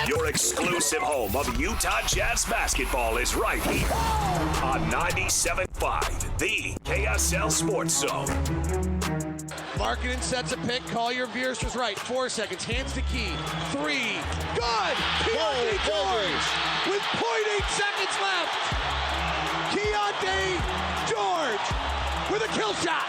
Your exclusive home of Utah Jazz basketball is right here on 97.5, the KSL Sports Zone. Markkanen sets a pick. Collier veers to his right. 4 seconds. Hands to Key. 3. Good! Keyonte George with 0.8 seconds left. Keyonte George with a kill shot.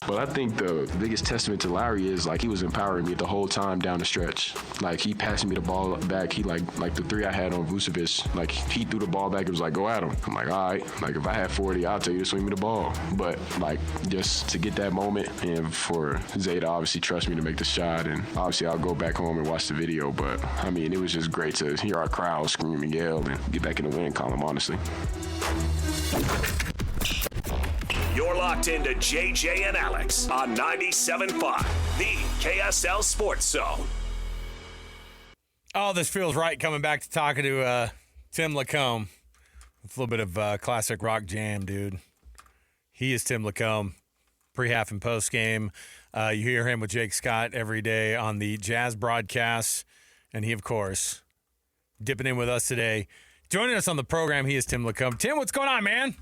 But I think the biggest testament to Lowry is, like, he was empowering me the whole time down the stretch. Like, he passing me the ball back. He, like the three I had on Vucevic, like, he threw the ball back. It was like, go at him. I'm like, all right. Like, if I had 40, I'll tell you to swing me the ball. But, like, just to get that moment and for Zay to obviously trust me to make the shot. And obviously I'll go back home and watch the video. But, I mean, it was just great to hear our crowd scream and yell and get back in the win column, honestly. You're locked into JJ and Alex on 97.5, the KSL Sports Zone. Oh, this feels right coming back to talking to Tim LaComb. It's a little bit of classic rock jam, dude. He is Tim LaComb, pre-half and post-game. You hear him with Jake Scott every day on the Jazz broadcasts. And he, of course, dipping in with us today. Joining us on the program, he is Tim LaComb. Tim, what's going on, man?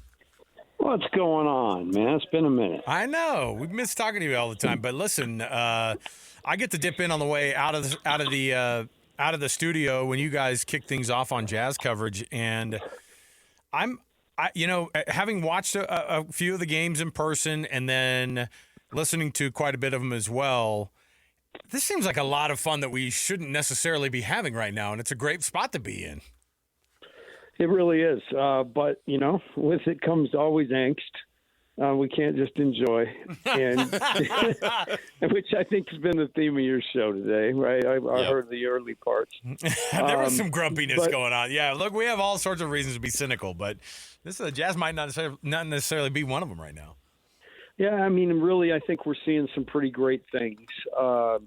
What's going on, man? It's been a minute. I know. We miss talking to you all the time. But listen, I get to dip in on the way out of the studio when you guys kick things off on Jazz coverage, and having watched a few of the games in person and then listening to quite a bit of them as well, this seems like a lot of fun that we shouldn't necessarily be having right now, and it's a great spot to be in. It really is. But, with it comes always angst. We can't just enjoy. And which I think has been the theme of your show today, right? I heard the early parts. There was some grumpiness going on. Yeah, look, we have all sorts of reasons to be cynical, but this Jazz might not necessarily be one of them right now. Yeah, I mean, really, I think we're seeing some pretty great things. I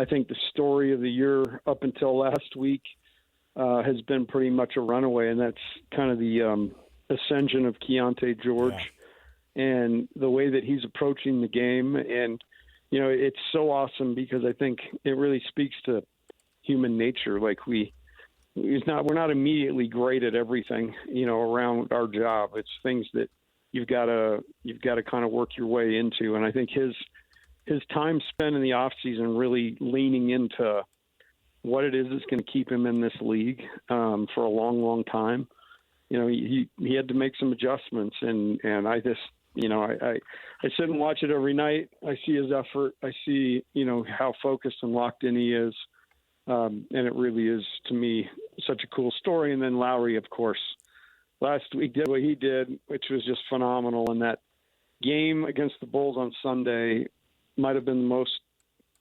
think the story of the year up until last week has been pretty much a runaway, and that's kind of the ascension of Keyonte George and the way that he's approaching the game. And, it's so awesome because I think it really speaks to human nature. Like we're not immediately great at everything, around our job. It's things that you've got to kind of work your way into. And I think his time spent in the off season really leaning into what it is that's going to keep him in this league for a long, long time. He had to make some adjustments, and I just, I sit and watch it every night. I see his effort. I see, how focused and locked in he is. And it really is, to me, such a cool story. And then Lowry, of course, last week did what he did, which was just phenomenal. And that game against the Bulls on Sunday might have been the most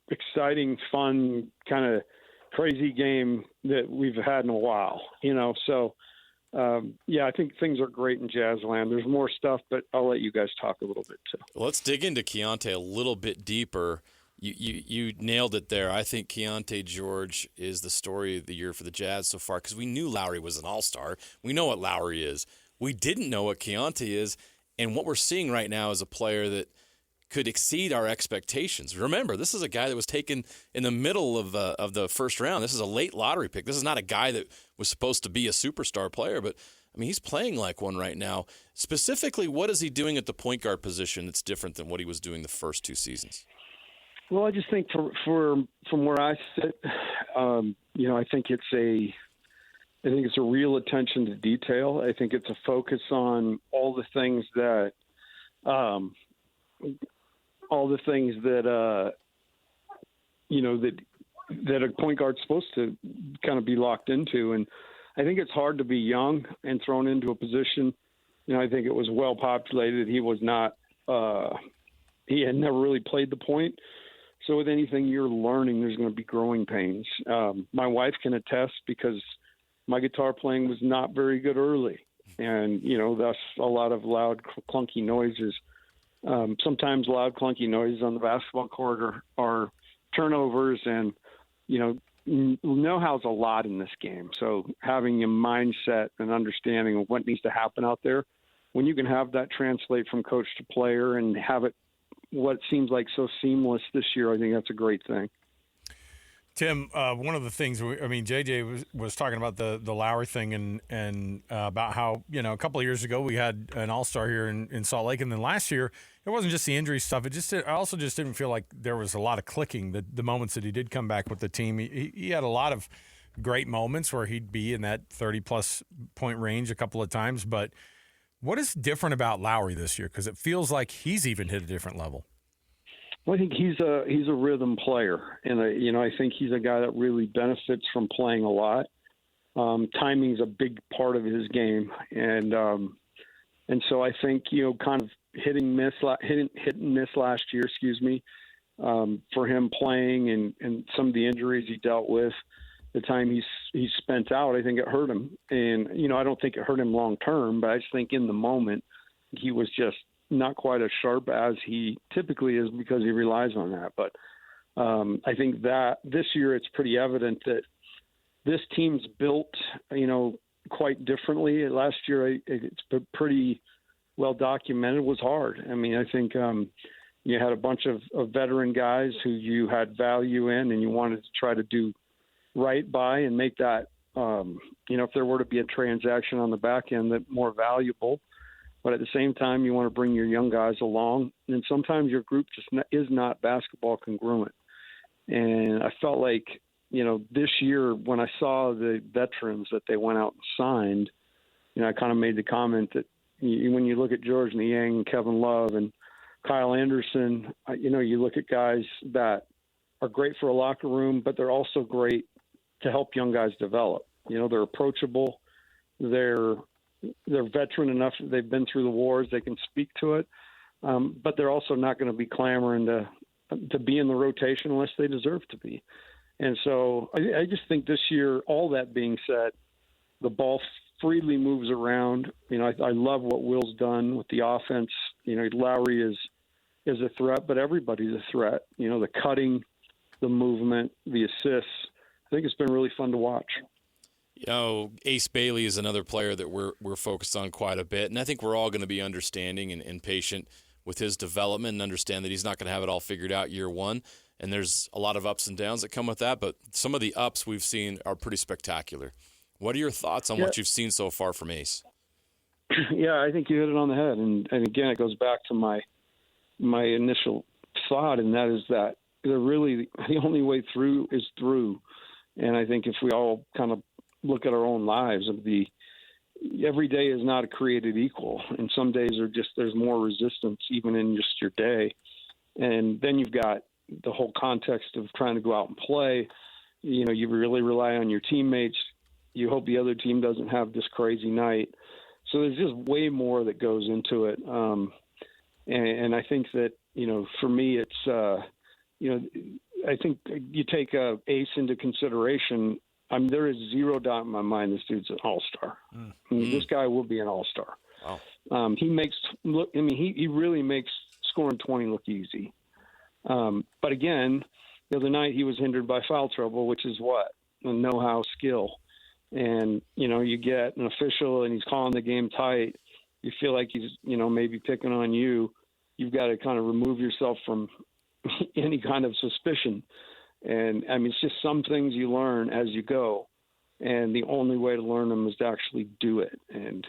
exciting, fun, kind of crazy game that we've had in a while, So, I think things are great in Jazzland. There's more stuff, but I'll let you guys talk a little bit too. Well, let's dig into Keyonte a little bit deeper. You nailed it there. I think Keyonte George is the story of the year for the Jazz so far because we knew Lowry was an all-star. We know what Lowry is. We didn't know what Keyonte is, and what we're seeing right now is a player that could exceed our expectations. Remember, this is a guy that was taken in the middle of the first round. This is a late lottery pick. This is not a guy that was supposed to be a superstar player, but I mean, he's playing like one right now. Specifically, what is he doing at the point guard position that's different than what he was doing the first two seasons? Well, I just think from where I sit, I think it's a real attention to detail. I think it's a focus on all the things that that a point guard's supposed to kind of be locked into. And I think it's hard to be young and thrown into a position. I think it was well populated. He was not, he had never really played the point. So with anything you're learning, there's going to be growing pains. My wife can attest because my guitar playing was not very good early. And, thus a lot of loud, clunky noises. Sometimes loud, clunky noises on the basketball court are turnovers, and, know-how's a lot in this game. So having a mindset and understanding of what needs to happen out there, when you can have that translate from coach to player and have it what seems like so seamless this year, I think that's a great thing. Tim, one of the things, JJ was talking about the Lowry thing and about how, a couple of years ago we had an all-star here in Salt Lake. And then last year, it wasn't just the injury stuff. I also just didn't feel like there was a lot of clicking the moments that he did come back with the team. He had a lot of great moments where he'd be in that 30-plus point range a couple of times. But what is different about Lowry this year? Because it feels like he's even hit a different level. Well, I think he's a rhythm player, and I think he's a guy that really benefits from playing a lot. Timing is a big part of his game, and so I think kind of hit and miss last year, for him playing and some of the injuries he dealt with, the time he spent out, I think it hurt him, and I don't think it hurt him long term, but I just think in the moment he was just not quite as sharp as he typically is because he relies on that. But I think that this year it's pretty evident that this team's built, quite differently. Last year it's pretty well documented. It was hard. I think you had a bunch of veteran guys who you had value in and you wanted to try to do right by and make that, if there were to be a transaction on the back end, that more valuable. But at the same time, you want to bring your young guys along. And sometimes your group just is not basketball congruent. And I felt like, this year when I saw the veterans that they went out and signed, I kind of made the comment that when you look at George Niang, Kevin Love, and Kyle Anderson, you look at guys that are great for a locker room, but they're also great to help young guys develop. They're approachable. They're veteran enough. They've been through the wars. They can speak to it. But they're also not going to be clamoring to be in the rotation unless they deserve to be. And so I just think this year, all that being said, the ball freely moves around. I love what Will's done with the offense. Lowry is a threat, but everybody's a threat. The cutting, the movement, the assists. I think it's been really fun to watch. Ace Bailey is another player that we're focused on quite a bit, and I think we're all going to be understanding and patient with his development and understand that he's not going to have it all figured out year one, and there's a lot of ups and downs that come with that, but some of the ups we've seen are pretty spectacular. What are your thoughts on what you've seen so far from Ace? Yeah, I think you hit it on the head, and again, it goes back to my initial thought, and that is that the only way through is through, and I think if we all kind of look at our own lives every day is not created equal. And some days there's more resistance even in just your day. And then you've got the whole context of trying to go out and play. You really rely on your teammates. You hope the other team doesn't have this crazy night. So there's just way more that goes into it. And I think that, for me, it's, I think you take Ace into consideration. There is zero doubt in my mind this dude's an all-star. This guy will be an all-star. Wow. He really makes scoring 20 look easy. But again, the other night he was hindered by foul trouble, which is what? A know-how skill. And, you get an official and he's calling the game tight. You feel like he's, maybe picking on you. You've got to kind of remove yourself from any kind of suspicion. And it's just some things you learn as you go, and the only way to learn them is to actually do it. And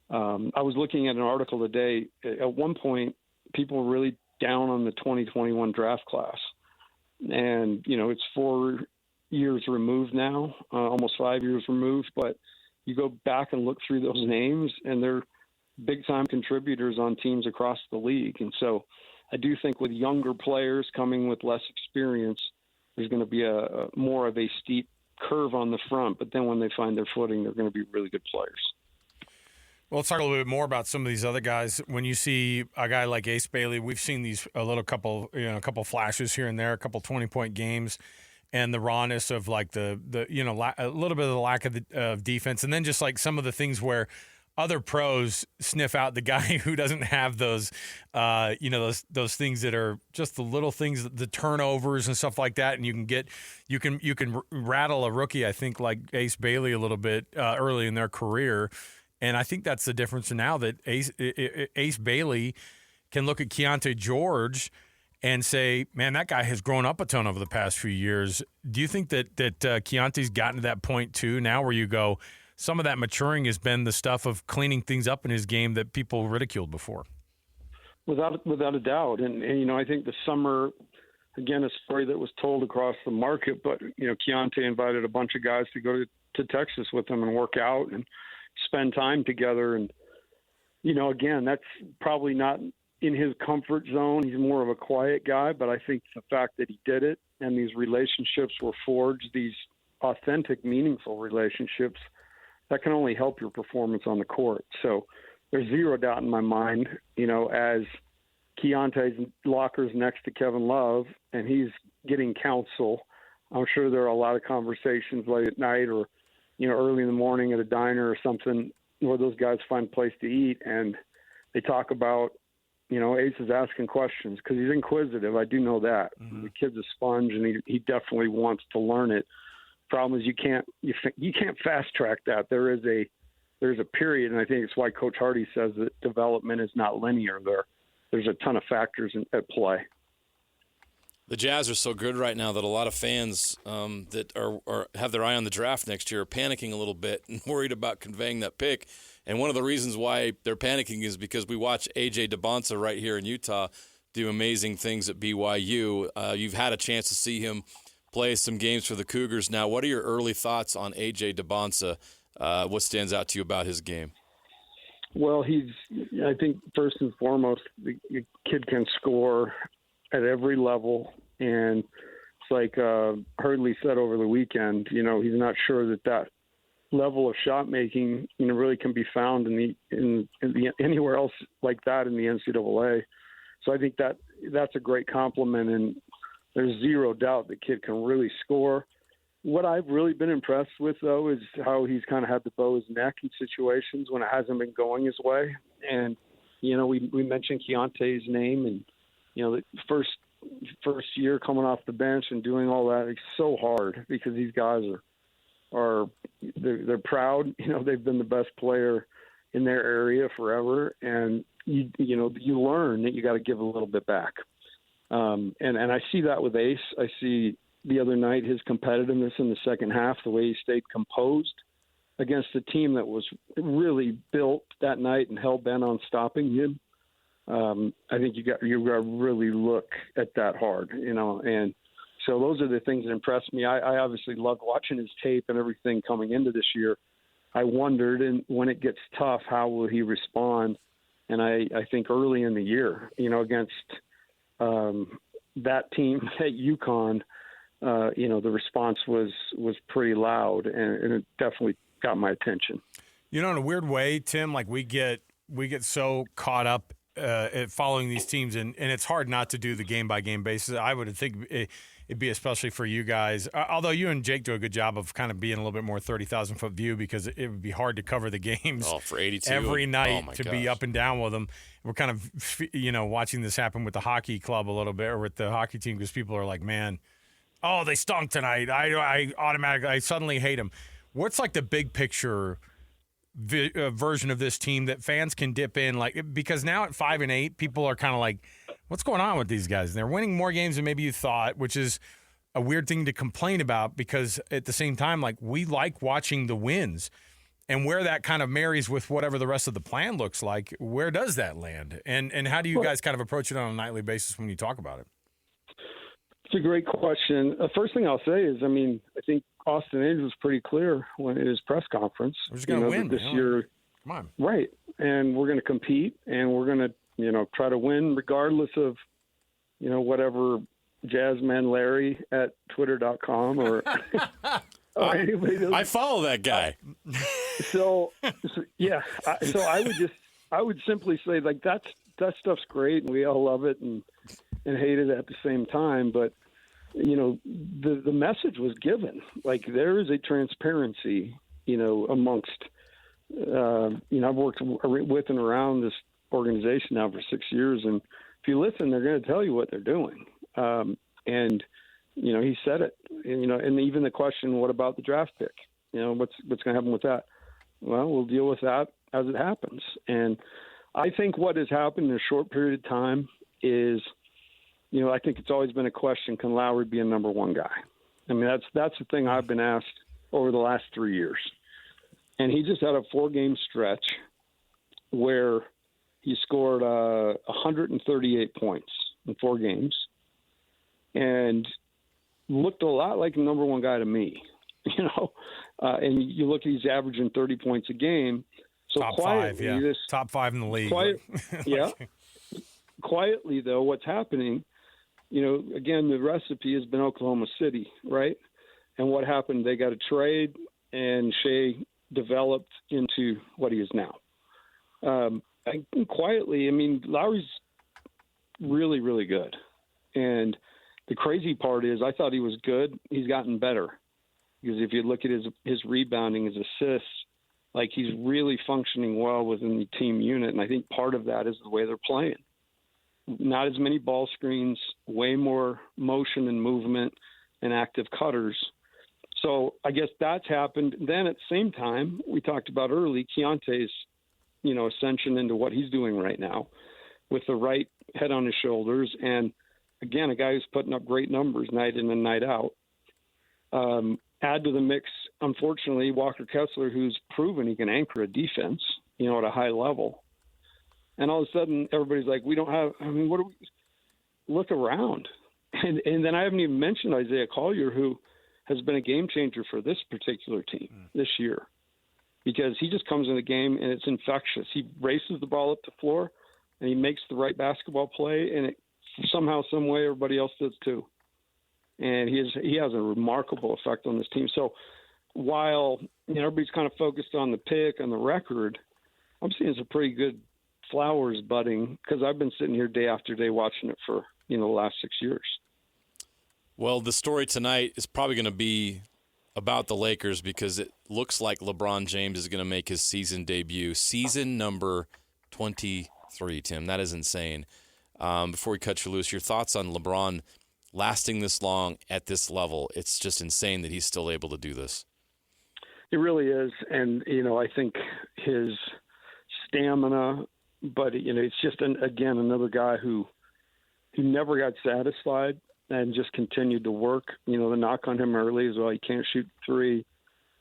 I was looking at an article today. At one point, people were really down on the 2021 draft class, and it's 4 years removed now, almost 5 years removed. But you go back and look through those names, and they're big-time contributors on teams across the league. And so, I do think with younger players coming with less experience, there's going to be a more of a steep curve on the front, but then when they find their footing, they're going to be really good players. Well, let's talk a little bit more about some of these other guys. When you see a guy like Ace Bailey, we've seen a couple flashes here and there, a couple 20-point games, and the rawness of like a little bit of the lack of defense, and then just like some of the things where other pros sniff out the guy who doesn't have those things that are just the little things, the turnovers and stuff like that. And you can rattle a rookie, I think, like Ace Bailey a little bit early in their career. And I think that's the difference now that Ace Bailey can look at Keyonte George and say, man, that guy has grown up a ton over the past few years. Do you think that Keyonte's gotten to that point too now where you go, some of that maturing has been the stuff of cleaning things up in his game that people ridiculed before? Without a doubt. And I think the summer, again, a story that was told across the market, but, Keyonte invited a bunch of guys to go to Texas with him and work out and spend time together. And, again, that's probably not in his comfort zone. He's more of a quiet guy, but I think the fact that he did it and these relationships were forged, these authentic, meaningful relationships, that can only help your performance on the court. So there's zero doubt in my mind, as Keyonte's locker's next to Kevin Love and he's getting counsel, I'm sure there are a lot of conversations late at night or, early in the morning at a diner or something where those guys find a place to eat and they talk about, Ace is asking questions because he's inquisitive. I do know that. Mm-hmm. The kid's a sponge and he definitely wants to learn it. Problem is you can't fast track that. There's a period, and I think it's why Coach Hardy says that development is not linear. There's a ton of factors at play. The Jazz are so good right now that a lot of fans that are have their eye on the draft next year are panicking a little bit and worried about conveying that pick. And one of the reasons why they're panicking is because we watch A.J. DeBonsa right here in Utah do amazing things at BYU. You've had a chance to see him play some games for the Cougars. Now, what are your early thoughts on A.J. DeBonsa? What stands out to you about his game? Well, I think first and foremost, the kid can score at every level. And it's like Hurdley said over the weekend, he's not sure that level of shot making, really can be found in anywhere else like that in the NCAA. So I think that's a great compliment, and there's zero doubt the kid can really score. What I've really been impressed with, though, is how he's kind of had to bow his neck in situations when it hasn't been going his way. And, we mentioned Keyonte's name, and, the first year coming off the bench and doing all that, it's so hard because these guys they're proud. They've been the best player in their area forever. And, you learn that you got to give a little bit back. And I see that with Ace. I see the other night his competitiveness in the second half, the way he stayed composed against a team that was really built that night and hell-bent on stopping him. I think you got to really look at that hard, and so those are the things that impressed me. I obviously loved watching his tape and everything coming into this year. I wondered, and when it gets tough, how will he respond? And I think early in the year, against that team at UConn, the response was pretty loud, and it definitely got my attention. In a weird way, Tim, like we get so caught up at following these teams, and it's hard not to do the game-by-game basis. I would think it'd be especially for you guys, although you and Jake do a good job of kind of being a little bit more 30,000-foot view because it would be hard to cover the games for 82 every night be up and down with them. We're kind of, watching this happen with the hockey club a little bit or with the hockey team because people are like, man, oh, they stunk tonight. I suddenly hate them. What's like the big picture version of this team that fans can dip in, because now at 5-8, people are kind of like, what's going on with these guys? And they're winning more games than maybe you thought, which is a weird thing to complain about because at the same time, we like watching the wins. And where that kind of marries with whatever the rest of the plan looks like, where does that land? And how do you guys kind of approach it on a nightly basis when you talk about it? It's a great question. The first thing I'll say is, I think Austin Ames was pretty clear in his press conference. We're just going to win this year. Come on. Right. And we're going to compete, and we're going to, try to win regardless of, whatever Jazzman Larry at twitter.com or anybody does. I follow that guy. So yeah. So I would simply say, that stuff's great, and we all love it and hate it at the same time. But, the message was given. There is a transparency, amongst, I've worked with and around this organization now for 6 years. And if you listen, they're going to tell you what they're doing. And, he said it, and even the question, what about the draft pick? What's going to happen with that? Well, we'll deal with that as it happens. And I think what has happened in a short period of time is I think it's always been a question, can Lowry be a number one guy? I mean, that's the thing I've been asked over the last 3 years. And he just had a 4-game stretch where he scored 138 points in 4 games and looked a lot like a number one guy to me, and you look at he's averaging 30 points a game. So top quietly, 5, yeah. Top 5 in the league. Quietly, though, what's happening, again, the recipe has been Oklahoma City, right? And what happened? They got a trade, and Shea developed into what he is now. Quietly, I mean, Lowry's really, really good. And the crazy part is I thought he was good. He's gotten better. Because if you look at his rebounding, his assists, like he's really functioning well within the team unit. And I think part of that is the way they're playing. Not as many ball screens, way more motion and movement and active cutters. So I guess that's happened. Then at the same time, we talked about early, Keyonte's, ascension into what he's doing right now with the right head on his shoulders. And again, a guy who's putting up great numbers night in and night out. Add to the mix, unfortunately, Walker Kessler, who's proven he can anchor a defense, at a high level. And all of a sudden, everybody's like, what do we look around? And then I haven't even mentioned Isaiah Collier, who has been a game changer for this particular team this year, because he just comes in the game and it's infectious. He races the ball up the floor and he makes the right basketball play, and it somehow, some way, everybody else does too. And he has a remarkable effect on this team. So while everybody's kind of focused on the pick and the record, I'm seeing some pretty good flowers budding, because I've been sitting here day after day watching it for the last 6 years. Well, the story tonight is probably going to be about the Lakers, because it looks like LeBron James is going to make his season debut, season number 23. Tim, that is insane. Before we cut you loose, your thoughts on LeBron lasting this long at this level? It's just insane that he's still able to do this. It really is. And, I think his stamina, but, it's just, again, another guy who never got satisfied and just continued to work. The knock on him early is, well, he can't shoot 3.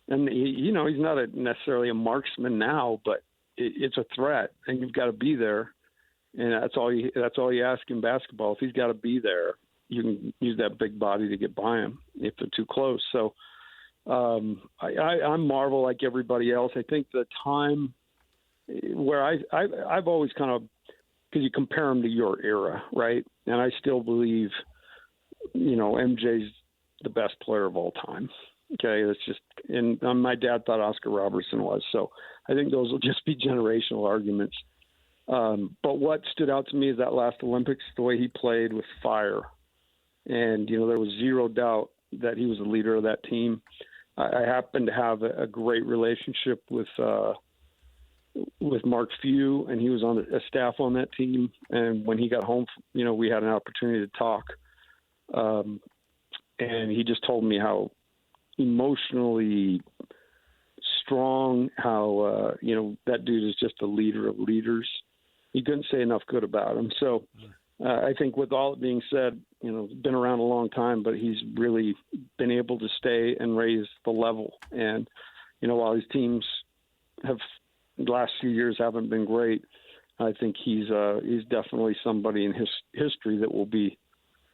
And, he's not necessarily a marksman now, but it's a threat, and you've got to be there. And that's all you ask in basketball. If he's got to be there, you can use that big body to get by him if they're too close. So I marvel like everybody else. I think the time where I've always kind of, because you compare him to your era, right? And I still believe, MJ's the best player of all time. Okay, it's just, and my dad thought Oscar Robertson was. So I think those will just be generational arguments. But what stood out to me is that last Olympics, the way he played with fire. And, there was zero doubt that he was the leader of that team. I happen to have a great relationship with Mark Few, and he was on a staff on that team. And when he got home, we had an opportunity to talk. And he just told me how emotionally strong, how, that dude is just a leader of leaders. He couldn't say enough good about him. So I think with all it being said, been around a long time, but he's really been able to stay and raise the level. And, while his teams have the last few years haven't been great, I think he's definitely somebody in his history that will be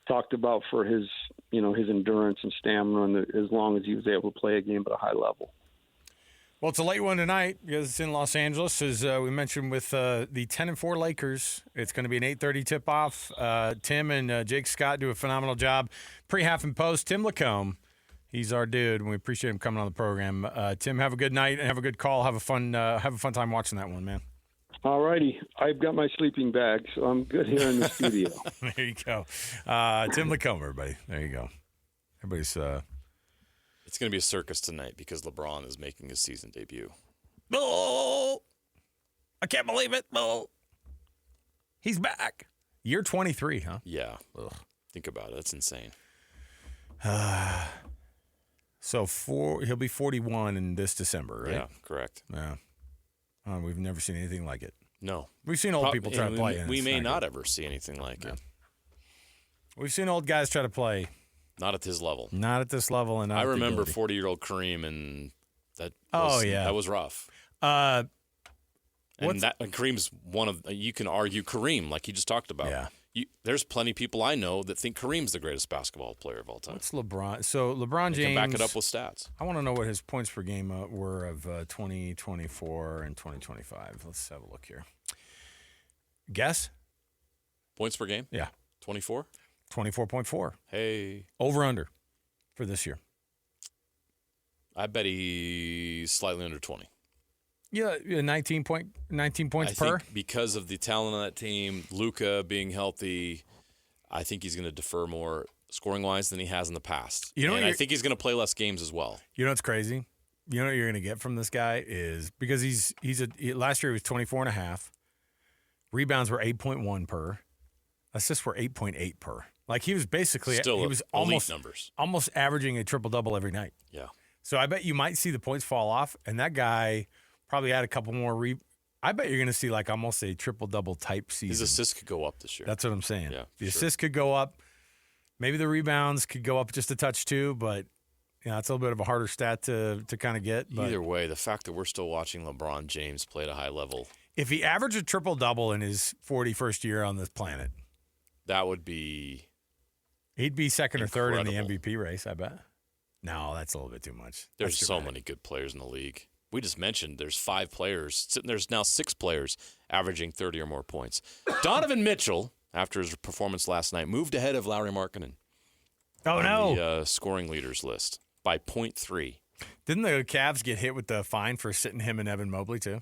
talked about for his endurance and stamina, and as long as he was able to play a game at a high level. Well, it's a late one tonight because it's in Los Angeles, as we mentioned, with the 10-4 Lakers. It's going to be an 8:30 tip-off. Tim and Jake Scott do a phenomenal job pre-half and post. Tim LaComb, he's our dude, and we appreciate him coming on the program. Tim, have a good night and have a good call. Have a fun time watching that one, man. All righty. I've got my sleeping bag, so I'm good here in the studio. There you go. Tim LaComb, everybody. There you go. Everybody's It's going to be a circus tonight because LeBron is making his season debut. Oh, I can't believe it. Oh, he's back. Year 23, huh? Yeah. Ugh. Think about it. That's insane. So he'll be 41 in this December, right? Yeah, correct. Yeah. We've never seen anything like it. No. We've seen old people try to play. We may not ever see anything like it. We've seen old guys try to play. Not at his level. Not at this level. And I remember 40-year-old Kareem, and that was rough. And Kareem's one of, you can argue Kareem, like you just talked about. Yeah. There's plenty of people I know that think Kareem's the greatest basketball player of all time. What's LeBron? So LeBron James. Can back it up with stats. I want to know what his points per game were of 2024 and 2025. Let's have a look here. Guess? Points per game? Yeah. 24? 24.4. Hey. Over under for this year. I bet he's slightly under 20. Yeah, 19 points per. Think because of the talent on that team, Luka being healthy, I think he's going to defer more scoring-wise than he has in the past. And I think he's going to play less games as well. You know what's crazy? You know what you're going to get from this guy is because last year he was 24.5. Rebounds were 8.1 per. Assists were 8.8 per. Like he was basically almost averaging a triple-double every night. Yeah. So I bet you might see the points fall off, and that guy probably had a couple more. I bet you're going to see like almost a triple-double type season. His assists could go up this year. That's what I'm saying. Yeah, the assists could go up. Maybe the rebounds could go up just a touch too, but it's a little bit of a harder stat to kind of get. But either way, the fact that we're still watching LeBron James play at a high level. If he averaged a triple-double in his 41st year on this planet, that would be. He'd be second incredible. or third in the MVP race, I bet. No, that's a little bit too much. There's so many good players in the league. We just mentioned there's 5 players. There's now 6 players averaging 30 or more points. Donovan Mitchell, after his performance last night, moved ahead of Lauri Markkanen. On the scoring leaders list by 0.3. Didn't the Cavs get hit with the fine for sitting him and Evan Mobley too?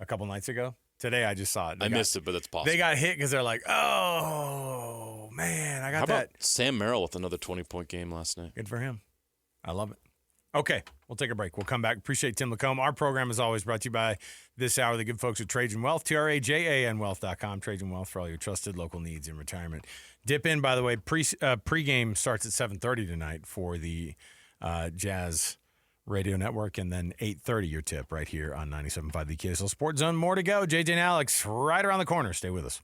A couple nights ago. Today I just saw it. I missed it, but that's possible. They got hit because they're like, oh man, I got How that. about Sam Merrill with another 20-point game last night? Good for him. I love it. Okay, we'll take a break. We'll come back. Appreciate Tim LaComb. Our program is always brought to you by this hour, the good folks at Trajan Wealth, TRAJANwealth.com. Trajan Wealth for all your trusted local needs in retirement. Dip in, by the way, pregame starts at 7:30 tonight for the Jazz Radio Network, and then 8:30 your tip right here on 97.5 the KSL Sports Zone. More to go. JJ and Alex right around the corner. Stay with us.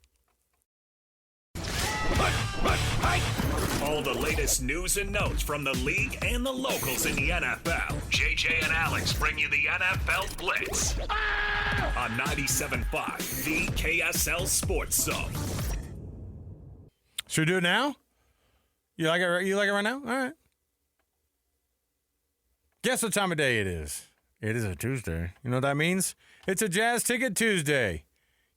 All the latest news and notes from the league and the locals in the NFL. JJ and Alex bring you the NFL Blitz on 97.5 the KSL Sports Zone. Should we do it now? You like it? You like it right now? All right. Guess what time of day it is? It is a Tuesday. You know what that means? It's a Jazz Ticket Tuesday.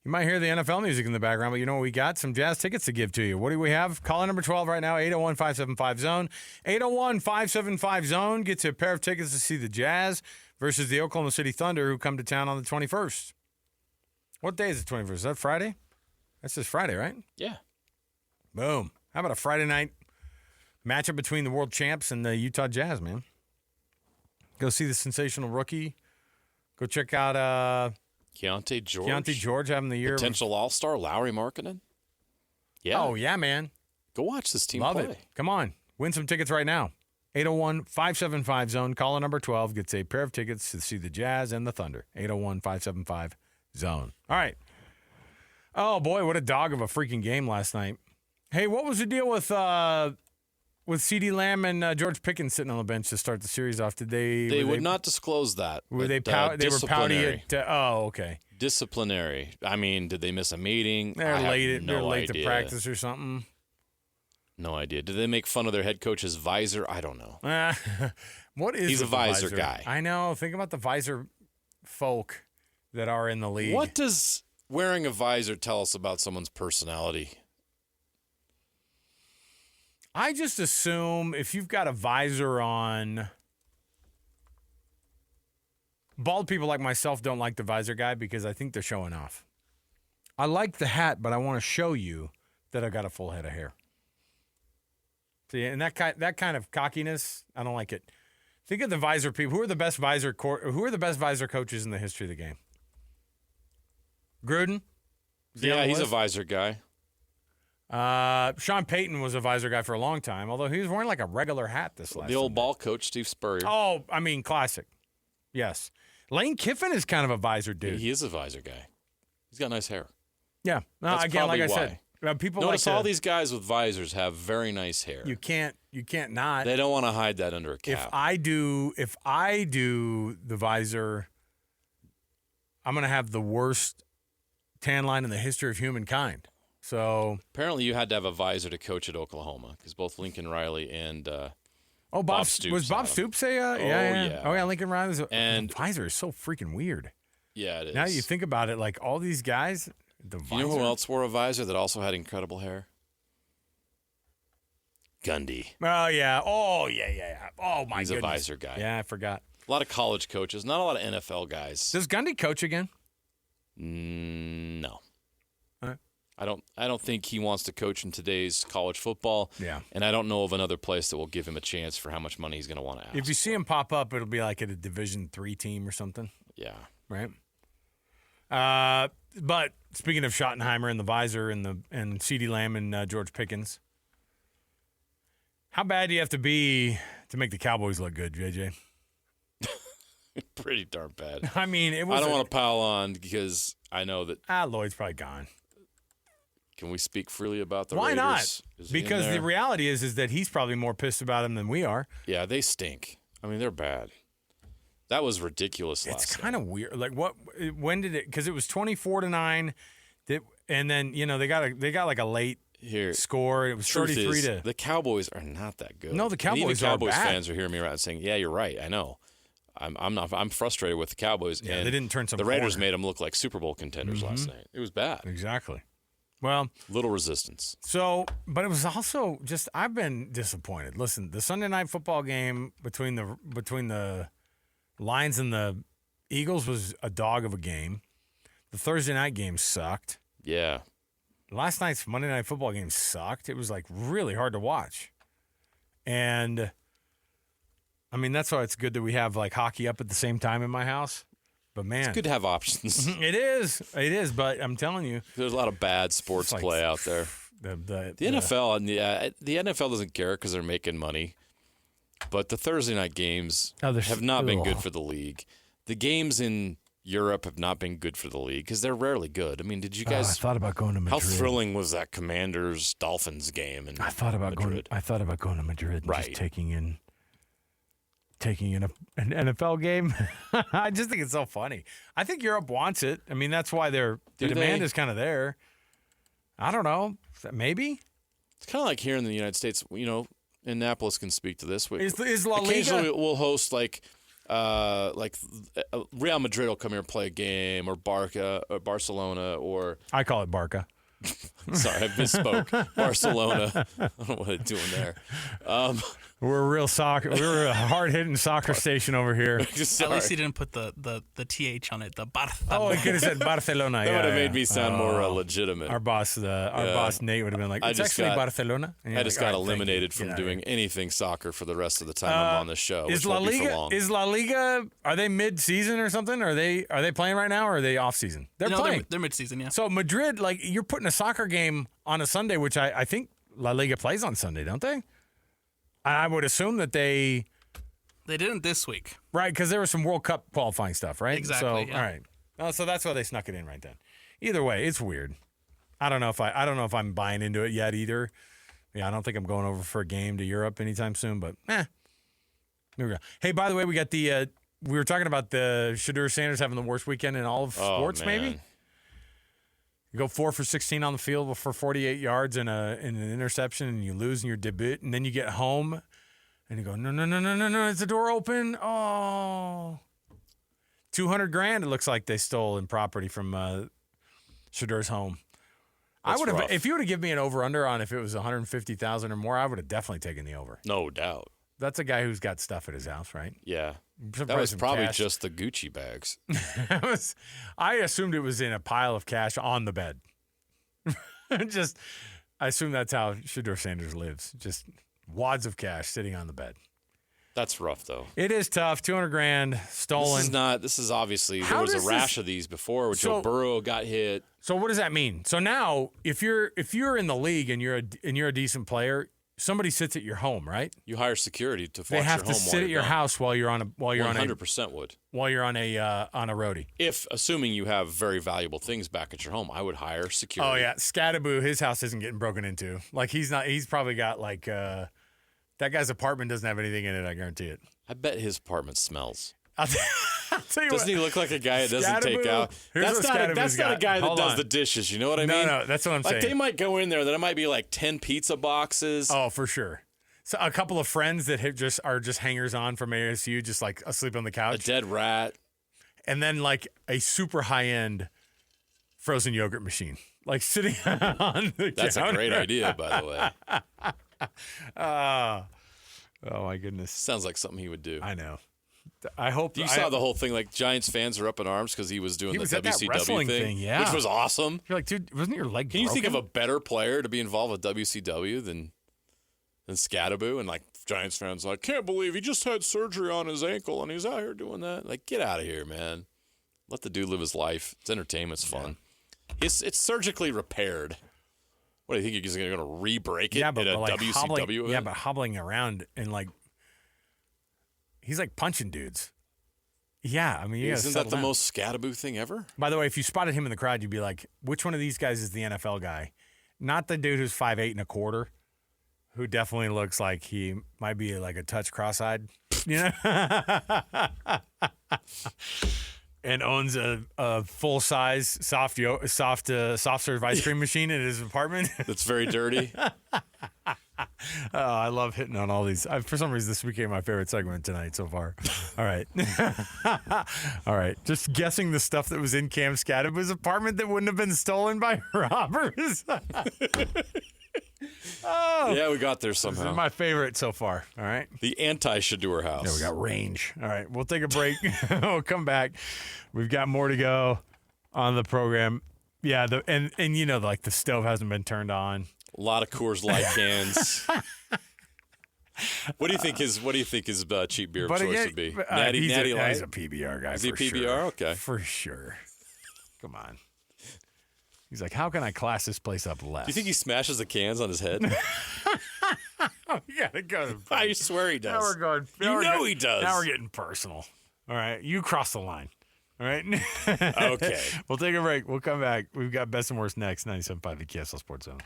You might hear the NFL music in the background, but you know what we got? Some Jazz tickets to give to you. What do we have? Caller number 12 right now, 801-575-ZONE. 801-575-ZONE gets you a pair of tickets to see the Jazz versus the Oklahoma City Thunder, who come to town on the 21st. What day is the 21st? Is that Friday? That's just Friday, right? Yeah. Boom. How about a Friday night matchup between the world champs and the Utah Jazz, man? Go see the sensational rookie. Go check out Keyonte George. Keyonte George having the year. Potential all-star Lauri Markkanen. Yeah. Oh, yeah, man. Go watch this team Love play. it. Come on. Win some tickets right now. 801-575-ZONE. Caller number 12 gets a pair of tickets to see the Jazz and the Thunder. 801-575-ZONE. All right. Oh, boy, what a dog of a freaking game last night. Hey, what was the deal with CeeDee Lamb and George Pickens sitting on the bench to start the series off? They would not disclose that. Were they they were pouty at okay. Disciplinary. I mean, did they miss a meeting? They're late to practice or something. No idea. Did they make fun of their head coach's visor? I don't know. What is He's a visor guy. I know. Think about the visor folk that are in the league. What does wearing a visor tell us about someone's personality? I just assume if you've got a visor on, bald people like myself don't like the visor guy because I think they're showing off. I like the hat, but I want to show you that I got a full head of hair. See, and that kind of cockiness, I don't like it. Think of the visor people. Who are the best visor coaches in the history of the game? Gruden? Yeah, he's a visor guy. Sean Payton was a visor guy for a long time, although he was wearing like a regular hat this last The old Sunday. ball coach, Steve Spurrier. Oh, I mean, classic. Yes. Lane Kiffin is kind of a visor dude. He is a visor guy. He's got nice hair. Yeah. No, That's again, like I probably said, People Notice like all these guys with visors have very nice hair. You can't not. They don't want to hide that under a cap. If I do the visor, I'm gonna have the worst tan line in the history of humankind. So apparently, you had to have a visor to coach at Oklahoma because both Lincoln Riley and Bob Stoops was Bob Stoops say yeah. Lincoln Riley's and the visor is so freaking weird. Yeah, it is. Now you think about it, like all these guys, the visor. You know who else wore a visor that also had incredible hair? Gundy. Oh yeah. Oh yeah. Oh my He's goodness. a visor guy. Yeah, I forgot. A lot of college coaches, not a lot of NFL guys. Does Gundy coach again? No. All right. I don't think he wants to coach in today's college football. Yeah. And I don't know of another place that will give him a chance for how much money he's going to want to ask. If you see him pop up, it'll be like at a Division III team or something. Yeah. Right. But speaking of Schottenheimer and the visor and CeeDee Lamb and George Pickens, how bad do you have to be to make the Cowboys look good, JJ? Pretty darn bad. I mean, it was. I don't want to pile on because I know that. Lloyd's probably gone. Can we speak freely about the Why Raiders? not? Because the reality is that he's probably more pissed about him than we are. Yeah, they stink. I mean, they're bad. That was ridiculous last It's kind of weird. Like when did it? Because it was 24-9, and then they got like a late score. It was 33 to. The Cowboys are not that good. No, the Cowboys and even Cowboys are bad. fans are hearing me right saying, "Yeah, you're right. I know. I'm frustrated with the Cowboys." Yeah, and they didn't turn some. The Raiders corner. made them look like Super Bowl contenders last night. It was bad. Exactly. Well, little resistance. So, but it was also just I've been disappointed. Listen, the Sunday night football game between the Lions and the Eagles was a dog of a game. The Thursday night game sucked. Yeah. Last night's Monday night football game sucked. It was like really hard to watch. And I mean, that's why it's good that we have like hockey up at the same time in my house. But man, it's good to have options. It is. But I'm telling you, there's a lot of bad sports play out there. The NFL and the NFL doesn't care because they're making money. But the Thursday night games have not been good for the league. The games in Europe have not been good for the league because they're rarely good. I mean, did you guys? I thought about going to Madrid. How thrilling was that Commanders Dolphins game? And I thought about going to Madrid and just taking in an NFL game. I just think it's so funny. I think Europe wants it. I mean, that's why the demand is kind of there. I don't know. Maybe it's kind of like here in the United States. Annapolis can speak to this. Is La Liga? Occasionally, we'll host like Real Madrid will come here and play a game, or Barcelona, or I call it Barca. Sorry, I misspoke. Barcelona. I don't know what I'm doing there. We're a hard-hitting soccer station over here. At least he didn't put the TH on it. The Barcelona. Oh, he could have said Barcelona. That would have made me sound more legitimate. Our boss Nate would have been like, it's actually Barcelona. I just got eliminated from doing anything soccer for the rest of the time I'm on the show. Is La Liga? Are they mid-season or something? Are they playing right now, or are they off-season? They're playing. They're mid-season. Yeah. So Madrid, like you're putting a soccer game on a Sunday, which I think La Liga plays on Sunday, don't they? I would assume that they didn't this week, right? Because there was some World Cup qualifying stuff, right? Exactly. So yeah. all right, so that's why they snuck it in right then. Either way, it's weird. I don't know if I'm buying into it yet either. Yeah, I don't think I'm going over for a game to Europe anytime soon. But here we go. Hey, by the way, we got we were talking about the Shedeur Sanders having the worst weekend in all of sports, maybe. You go 4 for 16 on the field for 48 yards and an interception, and you lose in your debut, and then you get home, and you go, no, is the door open? Oh, $200,000. It looks like they stole in property from Shedeur's home. That's I would have, rough. if you would have given me an over/under on if it was 150,000 or more, I would have definitely taken the over. No doubt. That's a guy who's got stuff at his house, right? Yeah. That was probably just the Gucci bags. I assumed it was in a pile of cash on the bed. I assume that's how Shedeur Sanders lives. Just wads of cash sitting on the bed. That's rough, though. It is tough. $200,000 stolen. This is obviously, there was a rash of these before where Joe Burrow got hit. So what does that mean? So now, if you're in the league and you're a decent player, somebody sits at your home, right? You hire security to watch They have your home to sit at your house while you're on a 100% would. While you're on a roadie. If assuming you have very valuable things back at your home, I would hire security. Oh yeah, Skattebo, his house isn't getting broken into. Like he's probably got like that guy's apartment doesn't have anything in it. I guarantee it. I bet his apartment smells. I'll tell you Doesn't he look like a guy that doesn't take out? That's not a guy that does the dishes. You know what I mean? No, that's what I'm saying. Like they might go in there. There might be like 10 pizza boxes. Oh, for sure. So a couple of friends that are just hangers on from ASU, just like asleep on the couch. A dead rat. And then like a super high end frozen yogurt machine, like sitting on the That's counter. a great idea, by the way. Oh my goodness. Sounds like something he would do. I know. I hope you saw the whole thing. Like Giants fans are up in arms because he was doing the WCW thing, yeah, which was awesome. You're like, dude, wasn't your leg? Can you think of a better player to be involved with WCW than Skattebo? And like Giants fans, like, can't believe he just had surgery on his ankle and he's out here doing that. Like, get out of here, man. Let the dude live his life. It's entertainment. It's fun. Yeah. It's surgically repaired. What do you think? He's going to re-break it at a like WCW event? Yeah, but hobbling around and like. He's like punching dudes. Yeah, I mean, isn't that the most Skattebo thing ever? By the way, if you spotted him in the crowd, you'd be like, which one of these guys is the NFL guy? Not the dude who's 5'8" and 1/4, who definitely looks like he might be like a touch cross-eyed, you know? And owns a full-size soft serve ice cream machine in his apartment. That's very dirty. Oh, I love hitting on all these. For some reason, this became my favorite segment tonight so far. All right. All right. Just guessing the stuff that was in Cam Skattebo's apartment that wouldn't have been stolen by robbers. Oh. Yeah, we got there somehow. This is my favorite so far. All right. The anti-Shador house. Yeah, we got range. All right. We'll take a break. We'll come back. We've got more to go on the program. Yeah. And you know, like the stove hasn't been turned on. A lot of Coors Light cans. What do you think his cheap beer of choice would be? Natty Light. He's a PBR guy. Is he for PBR? Sure. Okay, for sure. Come on. He's like, how can I class this place up less? Do you think he smashes the cans on his head? We gotta go. I swear he does. Now we're going. He does. Now we're getting personal. All right, you cross the line. All right. Okay. We'll take a break. We'll come back. We've got Best and Worst next. 97.5 the KSL Sports Zone.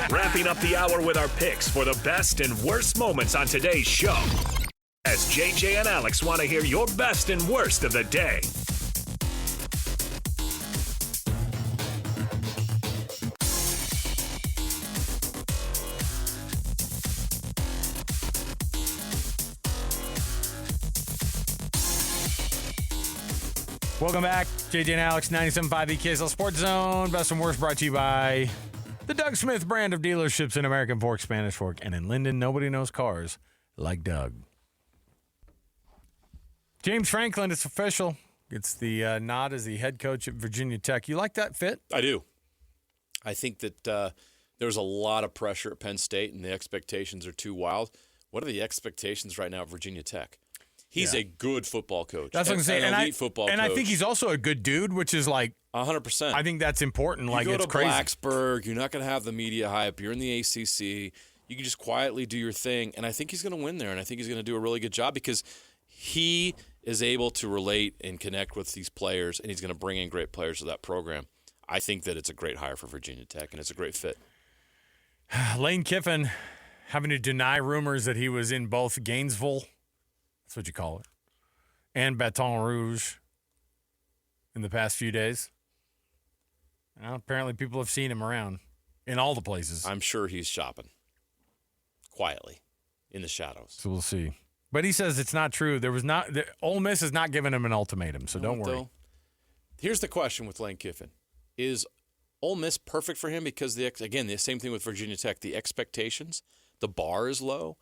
Wrapping up the hour with our picks for the best and worst moments on today's show. As JJ and Alex want to hear your best and worst of the day. Welcome back. JJ and Alex, 97.5 the KSL Sports Zone. Best and Worst brought to you by the Doug Smith brand of dealerships in American Fork, Spanish Fork, and in Linden. Nobody knows cars like Doug. James Franklin, it's official. It's the nod as the head coach at Virginia Tech. You like that fit? I do. I think that there was a lot of pressure at Penn State, and the expectations are too wild. What are the expectations right now at Virginia Tech? He's a good football coach. That's what I'm saying. An elite football coach. And I think he's also a good dude, which is like 100%. I think that's important. You like go it's to crazy. Blacksburg, you're not going to have the media hype. You're in the ACC. You can just quietly do your thing, and I think he's going to win there, and I think he's going to do a really good job because he is able to relate and connect with these players, and he's going to bring in great players to that program. I think that it's a great hire for Virginia Tech, and it's a great fit. Lane Kiffin having to deny rumors that he was in both Gainesville, that's what you call it, and Baton Rouge in the past few days. Well, apparently people have seen him around in all the places. I'm sure he's shopping quietly in the shadows. So we'll see. But he says it's not true. Ole Miss has not given him an ultimatum, so don't worry. Here's the question with Lane Kiffin. Is Ole Miss perfect for him? Because, again, the same thing with Virginia Tech. The expectations, the bar is low.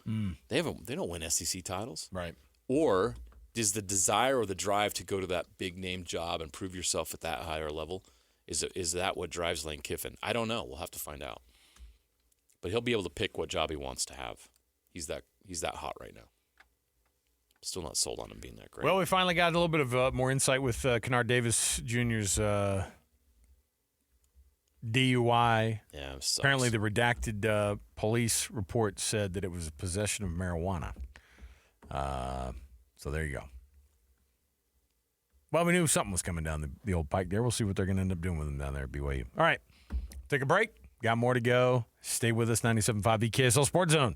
They don't win SEC titles. Right. Or is the desire or the drive to go to that big-name job and prove yourself at that higher level, is that what drives Lane Kiffin? I don't know. We'll have to find out. But he'll be able to pick what job he wants to have. He's that hot right now. Still not sold on him being that great. Well, we finally got a little bit of more insight with Kennard Davis Jr.'s DUI. Yeah, it sucks. Apparently, the redacted police report said that it was possession of marijuana. So there you go. Well, we knew something was coming down the old pike there. We'll see what they're going to end up doing with them down there at BYU. All right, take a break. Got more to go. Stay with us, 97.5 the KSL Sports Zone.